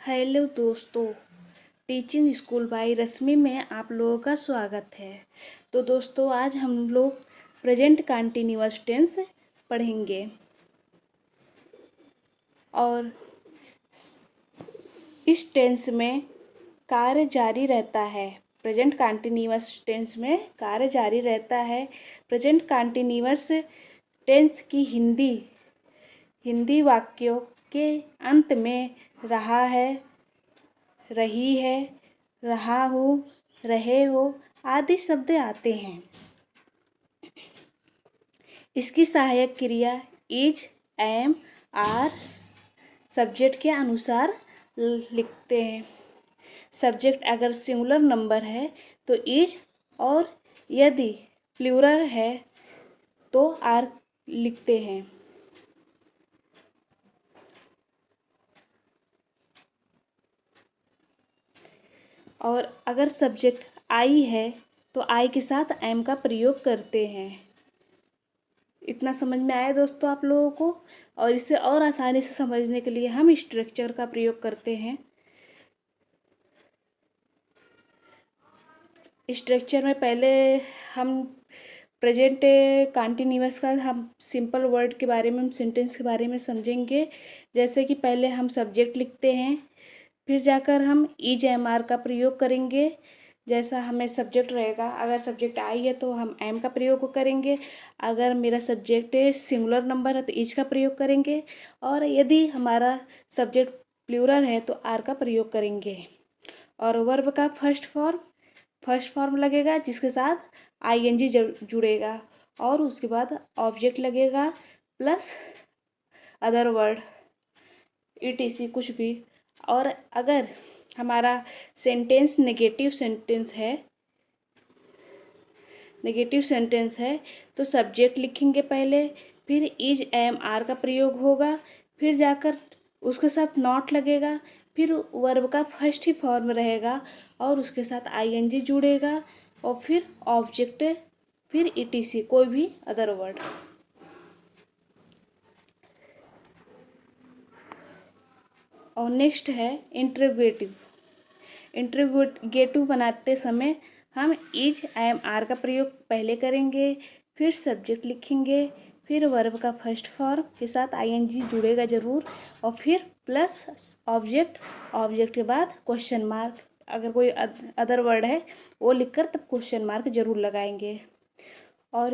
Hello दोस्तों, teaching school by रश्मि में आप लोगों का स्वागत है। तो दोस्तों, आज हम लोग प्रेजेंट कंटिन्यूअस टेंस पढ़ेंगे और इस टेंस में कार्य जारी रहता है। प्रेजेंट कंटिन्यूअस टेंस में कार्य जारी रहता है। प्रेजेंट कंटिन्यूअस टेंस की हिंदी वाक्यों के अंत में रहा है, रही है, रहा हो, रहे हो आदि शब्द आते हैं। इसकी सहायक क्रिया इज, एम, आर सब्जेक्ट के अनुसार लिखते हैं। सब्जेक्ट अगर सिंगुलर नंबर है तो इज, और यदि प्लूरल है तो आर लिखते हैं। और अगर सब्जेक्ट आई है तो आई के साथ एम का प्रयोग करते हैं। इतना समझ में आया दोस्तों आप लोगों को? और इसे और आसानी से समझने के लिए हम स्ट्रक्चर का प्रयोग करते हैं। स्ट्रक्चर में पहले हम प्रेजेंट कंटिन्यूअस का हम सिंपल वर्ड के बारे में, हम सेंटेंस के बारे में समझेंगे। जैसे कि पहले हम सब्जेक्ट लिखते हैं, फिर जाकर हम इज, एम, आर का प्रयोग करेंगे। जैसा हमें सब्जेक्ट रहेगा, अगर सब्जेक्ट आई है तो हम एम का प्रयोग करेंगे। अगर मेरा सब्जेक्ट सिंगुलर नंबर है तो इज का प्रयोग करेंगे। और यदि हमारा सब्जेक्ट प्लूरल है तो आर का प्रयोग करेंगे। और वर्ब का फर्स्ट फॉर्म लगेगा जिसके साथ आईएनजी जुड़ेगा, और उसके बाद ऑब्जेक्ट लगेगा प्लस अदर वर्ड ईटीसी कुछ भी। और अगर हमारा सेंटेंस नेगेटिव सेंटेंस है तो सब्जेक्ट लिखेंगे पहले, फिर इज, एम, आर का प्रयोग होगा, फिर जाकर उसके साथ नॉट लगेगा, फिर वर्ब का फर्स्ट ही फॉर्म रहेगा और उसके साथ आईएनजी जुड़ेगा, और फिर ऑब्जेक्ट, फिर ईटीसी कोई भी अदर वर्ड। और नेक्स्ट है इंट्रोगेटिव। इंट्रोगेटिव बनाते समय हम इज, एम, आर का प्रयोग पहले करेंगे, फिर सब्जेक्ट लिखेंगे, फिर वर्ब का फर्स्ट फॉर्म के साथ आईएनजी जुड़ेगा जरूर, और फिर प्लस ऑब्जेक्ट के बाद क्वेश्चन मार्क। अगर कोई अदर वर्ड है वो लिखकर तब क्वेश्चन मार्क जरूर लगाएंगे। और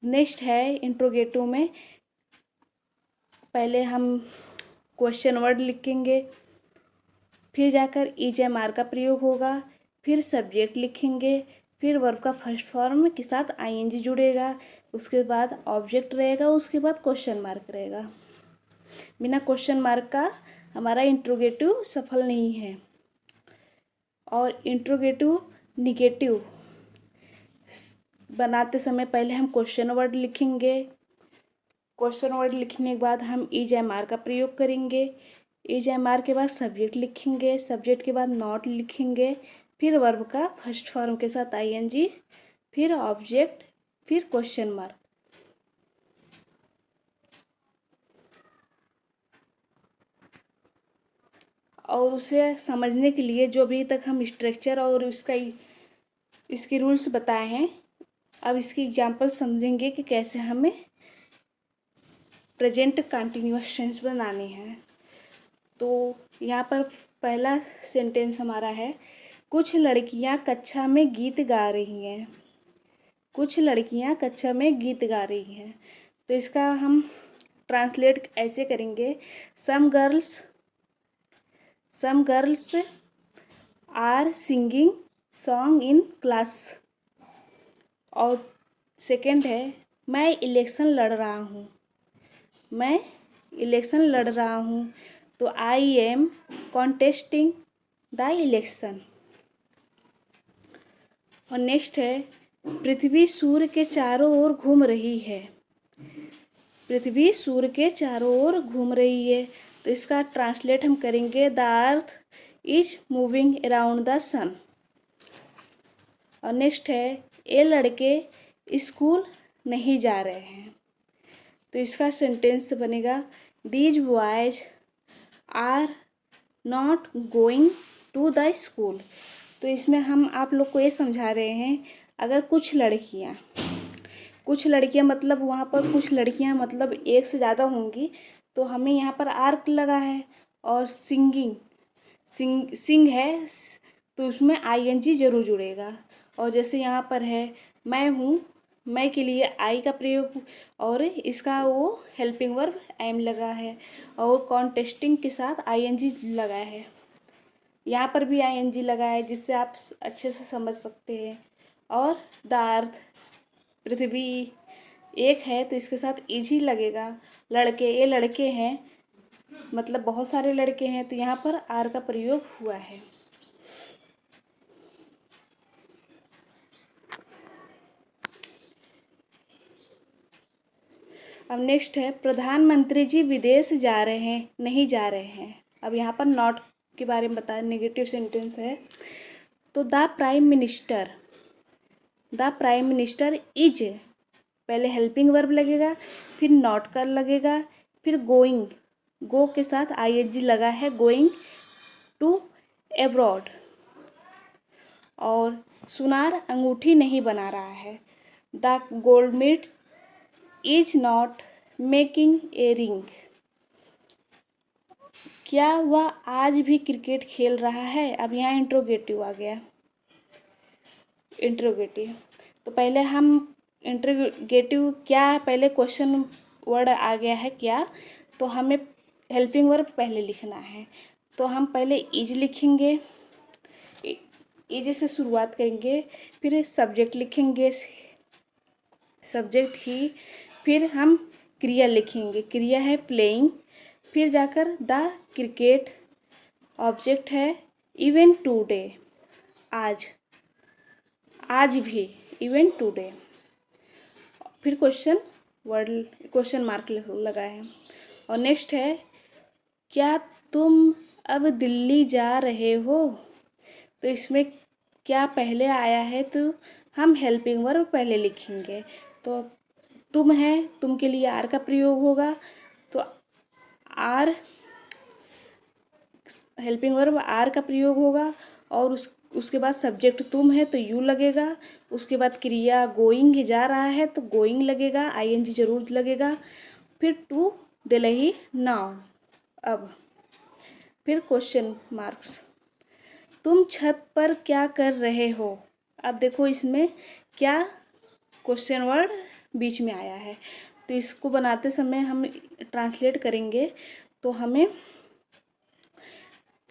नेक्स्ट है इंट्रोगेटिव में पहले हम क्वेश्चन वर्ड लिखेंगे, फिर जाकर इज, एम, आर का प्रयोग होगा, फिर सब्जेक्ट लिखेंगे, फिर वर्ब का फर्स्ट फॉर्म के साथ आईएनजी जुड़ेगा, उसके बाद ऑब्जेक्ट रहेगा, उसके बाद क्वेश्चन मार्क रहेगा। बिना क्वेश्चन मार्क का हमारा इंट्रोगेटिव सफल नहीं है। और इंट्रोगेटिव निगेटिव बनाते समय पहले हम क्वेश्चन वर्ड लिखेंगे, क्वेश्चन वर्ड लिखने के बाद हम इज, एम, आर का प्रयोग करेंगे, इज, एम, आर के बाद सब्जेक्ट लिखेंगे, सब्जेक्ट के बाद नॉट लिखेंगे, फिर वर्ब का फर्स्ट फॉर्म के साथ आईएनजी, फिर ऑब्जेक्ट, फिर क्वेश्चन मार्क। और उसे समझने के लिए जो अभी तक हम स्ट्रक्चर और इसके रूल्स बताए हैं, अब इसकी एग्जांपल समझेंगे कि कैसे हमें प्रेजेंट कंटिन्यूअस टेंस बनाने हैं। तो यहाँ पर पहला सेंटेंस हमारा है, कुछ लड़कियाँ कक्षा में गीत गा रही हैं। कुछ लड़कियाँ कक्षा में गीत गा रही हैं। तो इसका हम ट्रांसलेट ऐसे करेंगे, some girls are singing song in class. और सेकंड है, मैं इलेक्शन लड़ रहा हूँ, तो I am contesting the election. और नेक्स्ट है, पृथ्वी सूर्य के चारों ओर घूम रही है। पृथ्वी सूर्य के चारों ओर घूम रही है। तो इसका ट्रांसलेट हम करेंगे, the earth is moving around the sun. और नेक्स्ट है, ये लड़के स्कूल नहीं जा रहे हैं। तो इसका सेंटेंस बनेगा, these boys are not going to the school. तो इसमें हम आप लोग को ये समझा रहे हैं, अगर कुछ लड़कियां मतलब वहाँ पर कुछ लड़कियां मतलब एक से ज़्यादा होंगी, तो हमें यहाँ पर आर्क लगा है और सिंग है, तो उसमें आईएनजी जरूर जुड़ेगा। और जैसे यहाँ पर है मैं हूँ, मैं के लिए आई का प्रयोग और इसका वो हेल्पिंग वर्ब एम लगा है और कॉन्टेस्टिंग के साथ आईएनजी लगा है। यहाँ पर भी आईएनजी लगा है, जिससे आप अच्छे से समझ सकते हैं। और द अर्थ पृथ्वी एक है, तो इसके साथ इज ही लगेगा। लड़के, ये लड़के हैं मतलब बहुत सारे लड़के हैं, तो यहाँ पर आर का प्रयोग हुआ है। अब नेक्स्ट है प्रधानमंत्री जी विदेश जा रहे हैं, नहीं जा रहे हैं। अब यहाँ पर नॉट के बारे में बताया, नेगेटिव सेंटेंस है। तो द प्राइम मिनिस्टर इज, पहले हेल्पिंग वर्ब लगेगा, फिर नॉट का लगेगा, फिर गोइंग, गो के साथ आईएनजी लगा है, गोइंग टू एब्रॉड। और सुनार अंगूठी नहीं बना रहा है। The Goldsmith is not making a ring. क्या वह आज भी क्रिकेट खेल रहा है। अब यहाँ इंट्रोगेटिव आ गया, इंट्रोगेटिव। तो पहले हम इंट्रोगेटिव क्या है, पहले क्वेश्चन वर्ड आ गया है क्या, तो हमें हेल्पिंग वर्ब पहले लिखना है। तो हम पहले इज लिखेंगे, इज से शुरुआत करेंगे, फिर सब्जेक्ट लिखेंगे, सब्जेक्ट ही, फिर हम क्रिया लिखेंगे, क्रिया है प्लेइंग, फिर जाकर द क्रिकेट, ऑब्जेक्ट है इवन टुडे, आज भी, इवन टुडे, फिर क्वेश्चन मार्क लगा है। और नेक्स्ट है क्या तुम अब दिल्ली जा रहे हो। तो इसमें क्या पहले आया है, तो हम हेल्पिंग वर्ब पहले लिखेंगे। तो तुम है, तुम के लिए आर का प्रयोग होगा, तो आर हेल्पिंग वर्ब आर का प्रयोग होगा। और उसके बाद सब्जेक्ट तुम है तो यू लगेगा। उसके बाद क्रिया गोइंग जा रहा है तो गोइंग लगेगा, आईएनजी जरूर लगेगा। फिर टू दिल्ली नाउ। अब फिर क्वेश्चन मार्क्स, तुम छत पर क्या कर रहे हो। अब देखो इसमें क्या क्वेश्चन वर्ड बीच में आया है, तो इसको बनाते समय हम ट्रांसलेट करेंगे, तो हमें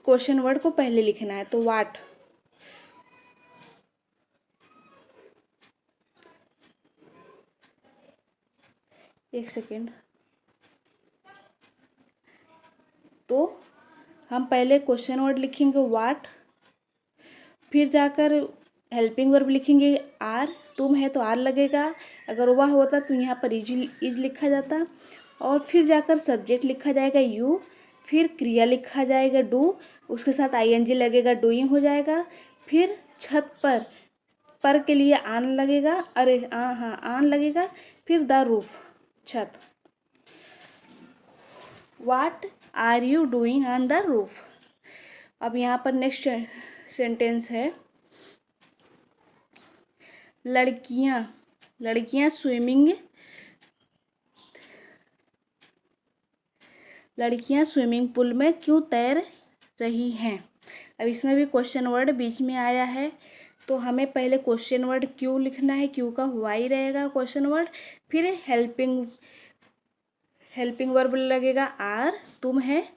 क्वेश्चन वर्ड को पहले लिखना है। तो व्हाट, एक सेकेंड, तो हम पहले क्वेश्चन वर्ड लिखेंगे व्हाट, फिर जाकर हेल्पिंग वर्ब लिखेंगे आर, तुम है तो आर लगेगा, अगर वह होता तो यहाँ पर इज लिखा जाता। और फिर जाकर सब्जेक्ट लिखा जाएगा यू, फिर क्रिया लिखा जाएगा डू, उसके साथ आईएनजी लगेगा, डूइंग हो जाएगा। फिर छत पर के लिए आन लगेगा, अरे हाँ आन लगेगा, फिर द रूफ, छत। What are you doing on the roof. अब यहाँ पर नेक्स्ट सेंटेंस है लड़कियां स्विमिंग पूल में क्यों तैर रही हैं। अब इसमें भी क्वेश्चन वर्ड बीच में आया है, तो हमें पहले क्वेश्चन वर्ड क्यों लिखना है, क्यों का हुआ ही रहेगा क्वेश्चन वर्ड, फिर हेल्पिंग वर्ब लगेगा आर, तुम है,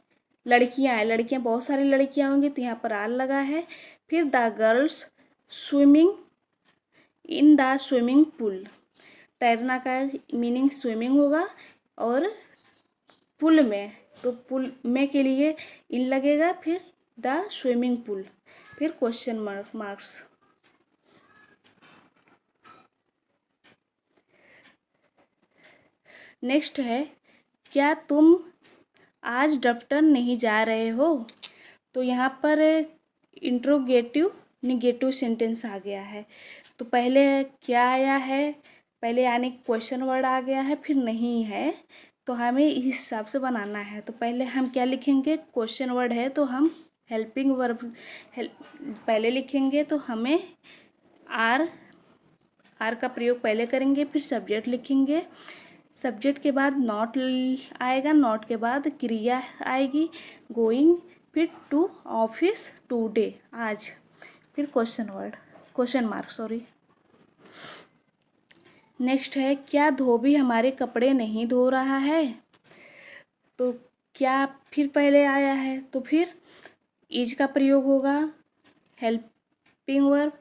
लड़कियां बहुत सारी लड़कियां होंगी तो यहाँ पर आर लगा है। फिर the girls swimming in the swimming pool, तैरना का मीनिंग स्विमिंग होगा, और पुल में, तो पुल में के लिए इन लगेगा, फिर द स्विमिंग पूल, फिर क्वेश्चन मार्क्स। नेक्स्ट है क्या तुम आज दफ्तर नहीं जा रहे हो। तो यहाँ पर इंट्रोगेटिव निगेटिव सेंटेंस आ गया है, तो पहले क्या आया है, पहले यानी क्वेश्चन वर्ड आ गया है, फिर नहीं है, तो हमें इस हिसाब से बनाना है। तो पहले हम क्या लिखेंगे, क्वेश्चन वर्ड है तो हम हेल्पिंग वर्ब पहले लिखेंगे। तो हमें आर का प्रयोग पहले करेंगे, फिर सब्जेक्ट लिखेंगे। सब्जेक्ट के बाद नॉट आएगा, नॉट के बाद क्रिया आएगी, गोइंग, फिर टू ऑफिस, टुडे आज, फिर क्वेश्चन मार्क सॉरी। नेक्स्ट है, क्या धोबी हमारे कपड़े नहीं धो रहा है। तो क्या फिर पहले आया है, तो फिर इज का प्रयोग होगा, हेल्पिंग वर्ब,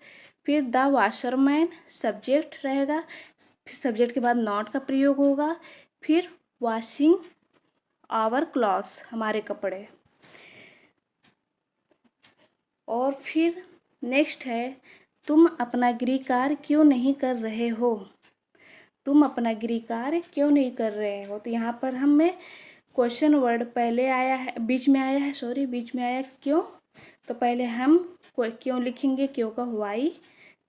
फिर द वाशरमैन सब्जेक्ट रहेगा, फिर सब्जेक्ट के बाद नॉट का प्रयोग होगा, फिर वॉशिंग आवर क्लॉथ्स हमारे कपड़े। और फिर नेक्स्ट है, तुम अपना गृह कार्य क्यों नहीं कर रहे हो। तुम अपना गृह कार्य क्यों नहीं कर रहे हो। तो यहाँ पर हमें क्वेश्चन वर्ड पहले आया है, बीच में आया क्यों। तो पहले हम क्यों लिखेंगे, क्यों का वाई,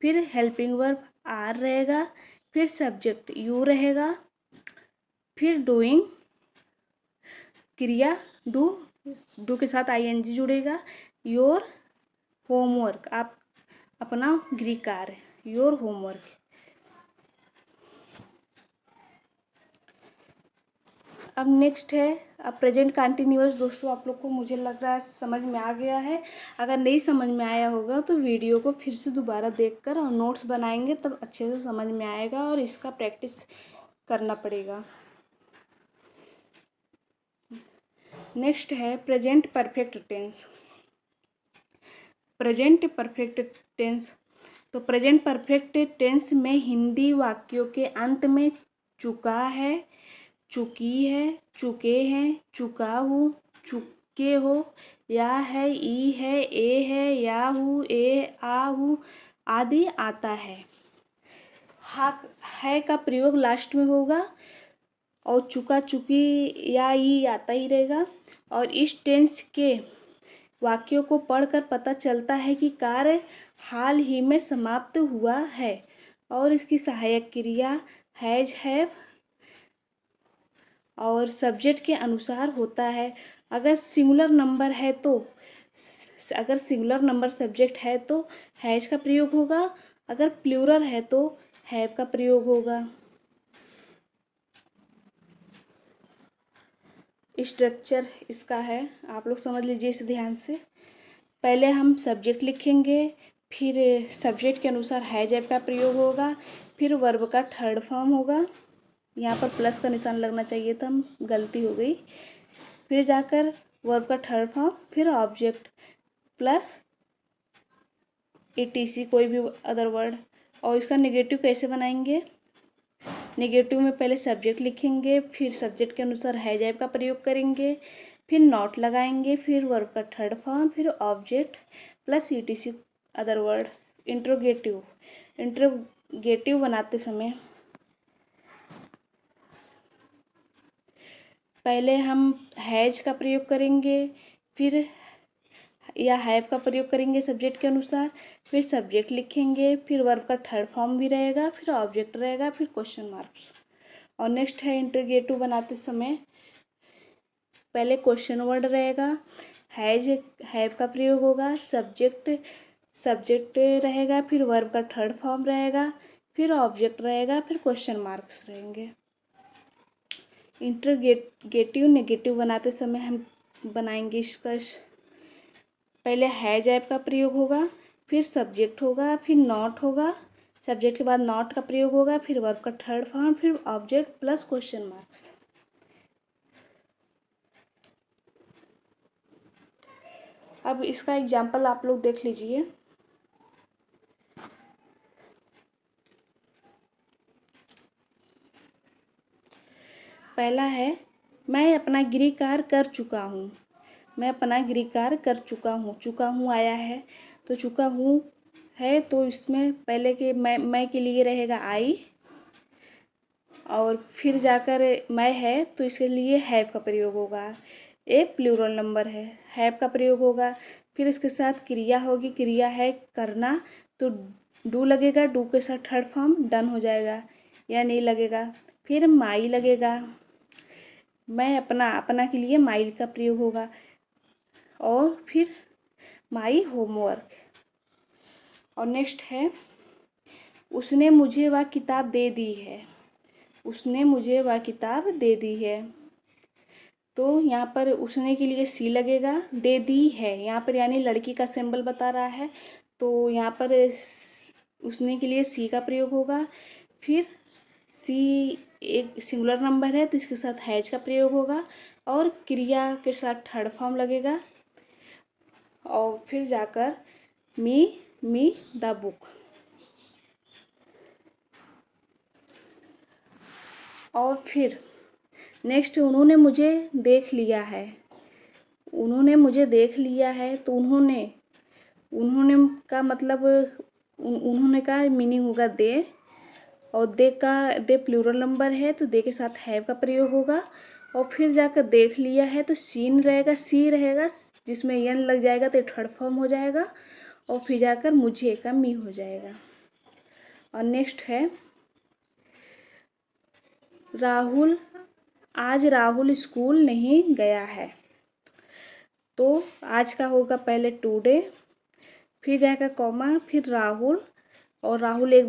फिर हेल्पिंग वर्ब आर रहेगा, फिर सब्जेक्ट यू रहेगा, फिर डूइंग क्रिया डू के साथ आईएनजी जुड़ेगा, योर होमवर्क आप अपना गृह कार्य, योर होमवर्क। अब नेक्स्ट है, अब प्रेजेंट कंटिन्यूअस। दोस्तों आप लोग को मुझे लग रहा है समझ में आ गया है। अगर नहीं समझ में आया होगा तो वीडियो को फिर से दोबारा देखकर और नोट्स बनाएंगे, तब अच्छे से समझ में आएगा और इसका प्रैक्टिस करना पड़ेगा। नेक्स्ट है present perfect tense. Present perfect tense, तो प्रेजेंट परफेक्ट टेंस में हिंदी वाक्यों के अंत में चुका है, चुकी है, चुके हैं, चुका हूँ, चुके हो, या है, ई है, ए है, या हूँ, ए आ हूँ आदि आता है। है का प्रयोग लास्ट में होगा और चुका, चुकी या ई आता ही रहेगा। और इस टेंस के वाक्यों को पढ़कर पता चलता है कि कार्य हाल ही में समाप्त हुआ है और इसकी सहायक क्रिया हैज, हैव और सब्जेक्ट के अनुसार होता है। अगर सिंगुलर नंबर सब्जेक्ट है तो हैज का प्रयोग होगा, अगर प्लूरल है तो हैव का प्रयोग होगा। स्ट्रक्चर इसका है, आप लोग समझ लीजिए इसे ध्यान से। पहले हम सब्जेक्ट लिखेंगे, फिर सब्जेक्ट के अनुसार हैज, हैव का प्रयोग होगा, फिर वर्ब का थर्ड फॉर्म होगा। यहाँ पर प्लस का निशान लगना चाहिए था, गलती हो गई। फिर जाकर वर्ब का थर्ड फॉर्म, फिर ऑब्जेक्ट प्लस etc कोई भी अदर वर्ड। और इसका नेगेटिव कैसे बनाएंगे, नेगेटिव में पहले सब्जेक्ट लिखेंगे, फिर सब्जेक्ट के अनुसार हैज, हैव का प्रयोग करेंगे, फिर नॉट लगाएंगे, फिर वर्ब का थर्ड फॉर्म, फिर object plus etc other word. Interrogative बनाते समय पहले हम हैज का प्रयोग करेंगे, फिर या हैव का प्रयोग करेंगे सब्जेक्ट के अनुसार, फिर सब्जेक्ट लिखेंगे, फिर वर्ब का थर्ड फॉर्म भी रहेगा, फिर ऑब्जेक्ट रहेगा, फिर क्वेश्चन मार्क्स। और नेक्स्ट है इंट्रोगेटिव बनाते समय पहले क्वेश्चन वर्ड रहेगा, हैज, हैव का प्रयोग होगा, सब्जेक्ट रहेगा, फिर वर्ब का थर्ड फॉर्म रहेगा, फिर ऑब्जेक्ट रहेगा, फिर क्वेश्चन मार्क्स रहेंगे। इंट्रोगेटिव नेगेटिव बनाते समय हम बनाएंगे इसका, पहले हैज, हैव का प्रयोग होगा, फिर सब्जेक्ट होगा, फिर नॉट होगा, सब्जेक्ट के बाद नॉट का प्रयोग होगा, फिर वर्ब का थर्ड फॉर्म, फिर ऑब्जेक्ट प्लस क्वेश्चन मार्क्स। अब इसका एग्जाम्पल आप लोग देख लीजिए। पहला है, मैं अपना गृह कार्य कर चुका हूँ। मैं अपना गृह कार्य कर चुका हूँ, चुका हूँ आया है तो चुका हूँ है, तो इसमें पहले के मैं के लिए रहेगा आई, और फिर जाकर मैं है तो इसके लिए हैव का प्रयोग होगा। ए प्लूरल नंबर है, हैव का प्रयोग होगा। फिर इसके साथ क्रिया होगी, क्रिया है करना, तो डू लगेगा, डू के साथ थर्ड फॉर्म डन हो जाएगा या नहीं लगेगा। फिर माई लगेगा, मैं अपना, अपना के लिए माई का प्रयोग होगा। और फिर माई होमवर्क। और नेक्स्ट है उसने मुझे वह किताब दे दी है। उसने मुझे वह किताब दे दी है। तो यहाँ पर उसने के लिए सी लगेगा, दे दी है यहाँ पर यानी लड़की का सिंबल बता रहा है, तो यहाँ पर उसने के लिए सी का प्रयोग होगा। फिर सी एक सिंगुलर नंबर है तो इसके साथ हैज का प्रयोग होगा और क्रिया के साथ थर्ड फॉर्म लगेगा। और फिर जाकर मी द बुक। और फिर नेक्स्ट उन्होंने मुझे देख लिया है। उन्होंने मुझे देख लिया है तो उन्होंने का मतलब उन्होंने का मीनिंग होगा दे। और दे प्लूरल नंबर है तो दे के साथ हैव का प्रयोग होगा। और फिर जाकर देख लिया है तो सीन रहेगा, सी रहेगा जिसमें यन लग जाएगा तो थर्ड फॉर्म हो जाएगा। और फिर जाकर मुझे का मी हो जाएगा। और नेक्स्ट है राहुल, आज राहुल स्कूल नहीं गया है। तो आज का होगा पहले टुडे, फिर जाएगा कॉमा, फिर राहुल। और राहुल एक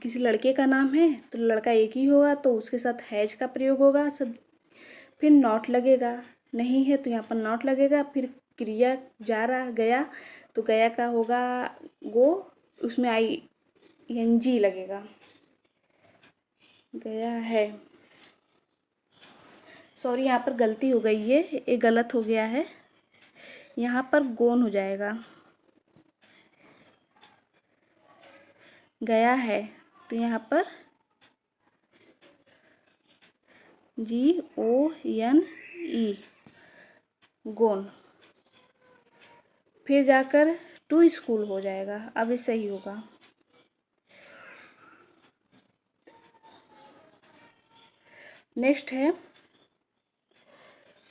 किसी लड़के का नाम है तो लड़का एक ही होगा तो उसके साथ हैज का प्रयोग होगा सब। फिर नॉट लगेगा, नहीं है तो यहाँ पर नॉट लगेगा। फिर क्रिया जा रहा गया तो गया का होगा गो, उसमें ING लगेगा, गया है। सॉरी यहाँ पर गलती हो गई है, ये गलत हो गया है, यहाँ पर गोन हो जाएगा, गया है तो यहाँ पर GONE गोन। फिर जाकर टू स्कूल हो जाएगा, अब ये सही होगा। नेक्स्ट है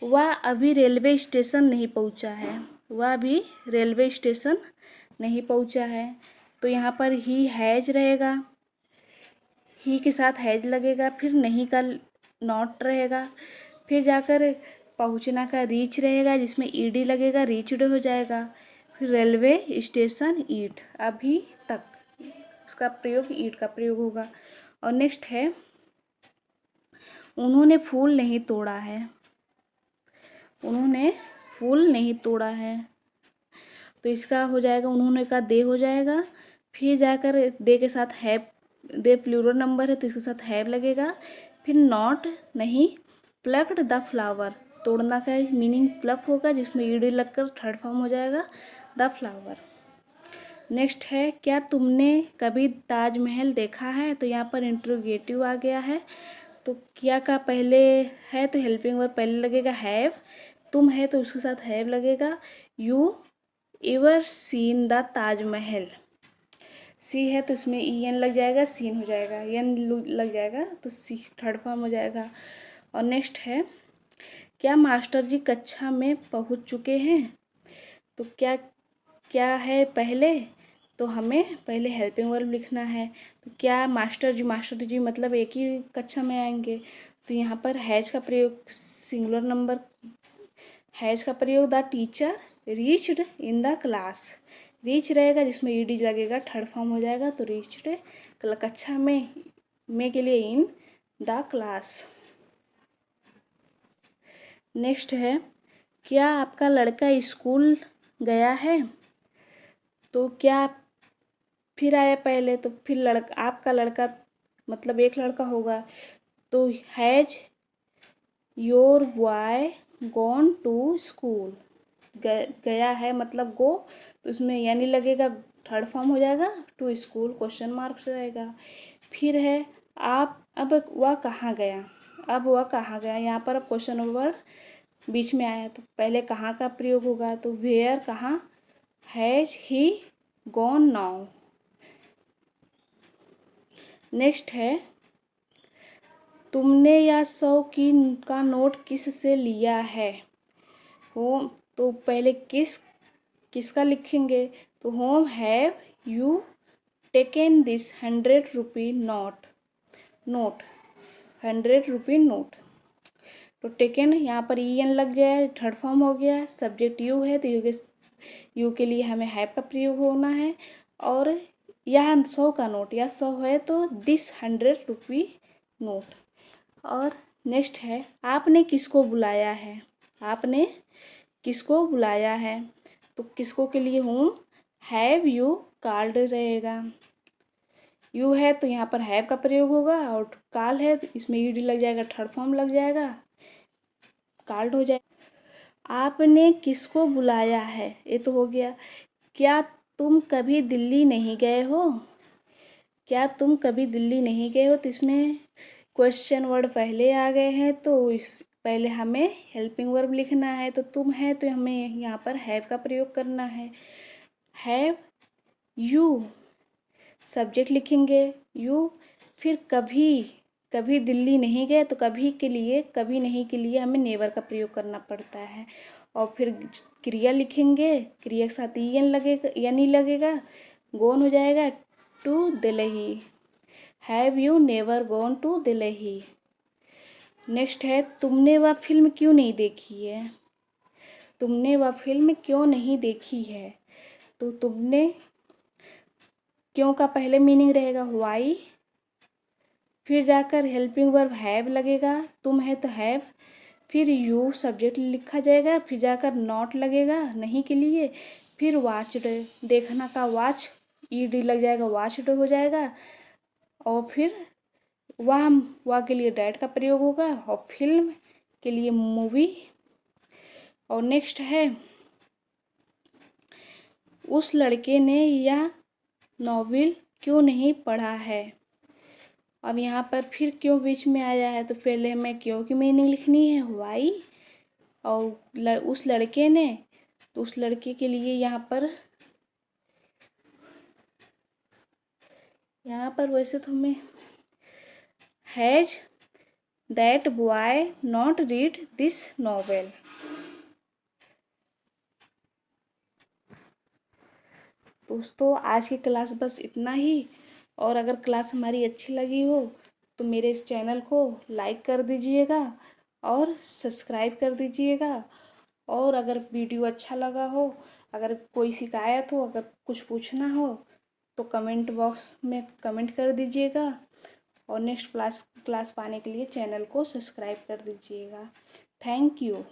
वह अभी रेलवे स्टेशन नहीं पहुंचा है। वह अभी रेलवे स्टेशन नहीं पहुंचा है तो यहाँ पर ही हैज रहेगा, ही के साथ हैज लगेगा। फिर नहीं का नॉट रहेगा। फिर जाकर पहुंचना का रीच रहेगा जिसमें ED लगेगा, रीचड हो जाएगा। फिर रेलवे स्टेशन ईट, अभी तक उसका प्रयोग ईट का प्रयोग होगा। और नेक्स्ट है उन्होंने फूल नहीं तोड़ा है। उन्होंने फूल नहीं तोड़ा है तो इसका हो जाएगा उन्होंने का दे हो जाएगा। फिर जाकर दे के साथ हैव, दे प्लूरल नंबर है तो इसके साथ हैव लगेगा। फिर नॉट नहीं, प्लक्ड द फ्लावर, तोड़ना का मीनिंग प्लक होगा जिसमें ED लगकर थर्ड फॉर्म हो जाएगा द फ्लावर। नेक्स्ट है क्या तुमने कभी ताजमहल देखा है। तो यहाँ पर इंट्रोगेटिव आ गया है तो क्या का पहले है तो हेल्पिंग वर्ब पहले लगेगा हैव, तुम है तो उसके साथ हैव लगेगा। You ever seen the Taj Mahal, see है तो उसमें EN लग जाएगा, सीन हो जाएगा, एन लग जाएगा तो सी थर्ड फॉर्म हो जाएगा। और नेक्स्ट है क्या मास्टर जी कक्षा में पहुंच चुके हैं। तो क्या है पहले तो हमें पहले हेल्पिंग वर्ब लिखना है। तो क्या मास्टर जी मतलब एक ही कक्षा में आएंगे तो यहाँ पर हैज का प्रयोग, सिंगुलर नंबर हैज का प्रयोग। The teacher reached in the class, reach रहेगा जिसमें ED लगेगा, थर्ड फॉर्म हो जाएगा तो रीच्ड कक्षा में के लिए इन द क्लास। नेक्स्ट है क्या आपका लड़का स्कूल गया है। तो क्या फिर आया पहले तो फिर आपका लड़का मतलब एक लड़का होगा तो has your boy gone to school, गया है मतलब गो तो उसमें यानी लगेगा, थर्ड फॉर्म हो जाएगा टू स्कूल, क्वेश्चन मार्क्स रहेगा। फिर है आप, अब वह कहाँ गया, अब वह कहाँ गया, यहाँ पर अब क्वेश्चन वर्ड बीच में आया तो पहले कहाँ का प्रयोग होगा तो वेयर, कहाँ, has he gone now. Next है तुमने यह 100 का नोट किस से लिया है। होम तो पहले किसका लिखेंगे तो home have you taken this 100 rupee note, 100 rupee note. तो टेकन यहाँ पर ई एन लग गया है, थर्ड फॉर्म हो गया। सब्जेक्ट यू है तो यू के लिए हमें हैव का प्रयोग होना है। और यहाँ 100 का नोट, या 100 है तो दिस 100 रुपी नोट। और नेक्स्ट है आपने किसको बुलाया है, आपने किसको बुलाया है, तो किसको के लिए हूँ हैव यू कॉल्ड रहेगा। यू है तो यहाँ पर हैव का प्रयोग होगा, और कॉल है तो इसमें ईडी लग जाएगा, थर्ड फॉर्म लग जाएगा, कॉल्ड हो जाएगा। आपने किसको बुलाया है, ये तो हो गया। क्या तुम कभी दिल्ली नहीं गए हो, क्या तुम कभी दिल्ली नहीं गए हो, तो इसमें क्वेश्चन वर्ड पहले आ गए हैं, तो इस पहले हमें हेल्पिंग वर्ब लिखना है। तो तुम है तो हमें यहाँ पर हैव का प्रयोग करना है। हैव यू सब्जेक्ट लिखेंगे यू, फिर कभी, कभी दिल्ली नहीं गए तो कभी के लिए, कभी नहीं के लिए हमें नेवर का प्रयोग करना पड़ता है। और फिर क्रिया लिखेंगे, क्रिया के साथ ई एन लगेगा, एन ई लगेगा, गोन हो जाएगा to Delhi. Have you never gone to Delhi. Next है तुमने वह फिल्म क्यों नहीं देखी है, तुमने वह फिल्म क्यों नहीं देखी है, तो तुमने क्यों का पहले मीनिंग रहेगा वाई, फिर जाकर हेल्पिंग वर्ब हैव लगेगा, तुम है तो हैव, फिर यू सब्जेक्ट लिखा जाएगा, फिर जाकर नॉट लगेगा नहीं के लिए, फिर वॉच्ड देखना का वॉच ई डी लग जाएगा, वॉच्ड हो जाएगा। और फिर वह के लिए डैट का प्रयोग होगा, और फिल्म के लिए मूवी। और नेक्स्ट है उस लड़के ने यह नॉवेल क्यों नहीं पढ़ा है। अब यहाँ पर फिर क्यों बीच में आया है, तो पहले हमें क्यों की मीनिंग लिखनी है वाई, और उस लड़के ने, तो उस लड़के के लिए यहाँ पर वैसे तो हमें has that boy not read this novel. दोस्तों आज की क्लास बस इतना ही, और अगर क्लास हमारी अच्छी लगी हो तो मेरे इस चैनल को लाइक कर दीजिएगा और सब्सक्राइब कर दीजिएगा। और अगर वीडियो अच्छा लगा हो, अगर कोई शिकायत हो, अगर कुछ पूछना हो तो कमेंट बॉक्स में कमेंट कर दीजिएगा। और नेक्स्ट क्लास पाने के लिए चैनल को सब्सक्राइब कर दीजिएगा। Thank you.